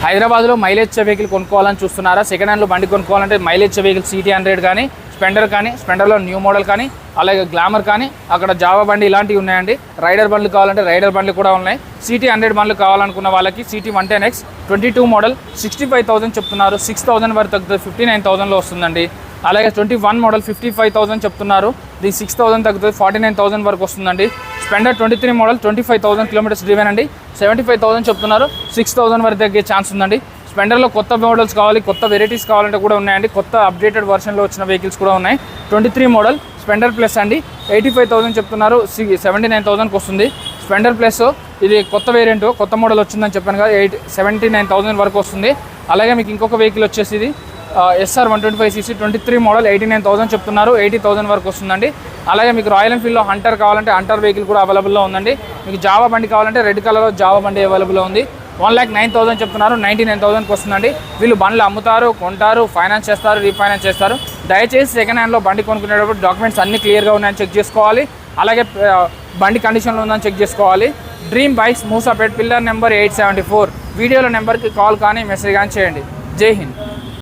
హైదరాబాద్లో mileage vehicle కొనుక్కోవాలని చూస్తున్నారా? సెకండ్ హ్యాండ్లో బండి కొనుక్కోవాలంటే మైలేజ్ వెహికల్ సిటీ 100 కానీ, స్పెండర్ కానీ, స్పెండర్లో న్యూ మోడల్ కానీ, అలాగే గ్లామర్ కానీ, అక్కడ జావా బండి ఇలాంటివి ఉన్నాయండి. రైడర్ బండ్లు కావాలంటే రైడర్ బండ్లు కూడా ఉన్నాయి. సిటీ 100 బండ్లు కావాలనుకున్న వాళ్ళకి సిటీ 110X 22 మోడల్ 65,000 చెప్తున్నారు. 6,000 వరకు తగ్గుతుంది, 59,000లో వస్తుందండి. అలాగే 21 మోడల్ 55,000 చెప్తున్నారు. ఇది 6,000 తగ్గుతుంది, 49,000 వరకు వస్తుందండి. స్పెండర్ 23 మోడల్ 25,000 కిలోమీటర్స్ డ్రివెన్ అండి, 75,000 చెప్తున్నారు. 6,000 వరకు తగ్గే ఛాన్స్ ఉందండి. స్పెండర్లో కొత్త మోడల్స్ కావాలి, కొత్త వెరైటీస్ కావాలంటే కూడా ఉన్నాయండి. కొత్త అప్డేటెడ్ వర్షన్లో వచ్చిన వెహికల్స్ కూడా ఉన్నాయి. 23 మోడల్ స్పెండర్ ప్లస్ అండి, 85,000 చెప్తున్నారు. 79,000కి వస్తుంది. స్పెండర్ ప్లస్ ఇది కొత్త వేరియంట్, కొత్త మోడల్ వచ్చిందని చెప్పాను కదా, 79,000 వరకు వస్తుంది. అలాగే మీకు ఇంకొక వెహికల్ వచ్చేసి ఇది SR 125cc 23 మోడల్ 89,000 చెప్తున్నారు. 80,000 వరకు వస్తుందండి. అలాగే మీకు రాయల్ ఎన్ఫీల్డ్లో హంటర్ కావాలంటే హంటర్ వెహికల్ కూడా అవైలబుల్లో ఉందండి. మీకు జావా బండి కావాలంటే రెడ్ కలర్లో జావా బండి అవైలబుల్లో ఉంది. 1,09,000 చెప్తున్నారు, 99,000కి వస్తుందండి. వీళ్ళు బండ్లు అమ్ముతారు, కొంటారు, ఫైనాన్స్ చేస్తారు, రీఫైనాన్స్ చేస్తారు. దయచేసి సెకండ్ హ్యాండ్లో బండి కొనుక్కునేటప్పుడు డాక్యుమెంట్స్ అన్ని క్లియర్గా ఉన్నాయని చెక్ చేసుకోవాలి. అలాగే బండి కండిషన్లో ఉందని చెక్ చేసుకోవాలి. Dream bikes Moosapet, pillar number 874. వీడియోలో నెంబర్కి కాల్ కానీ మెసేజ్ కానీ చేయండి. జై హింద్.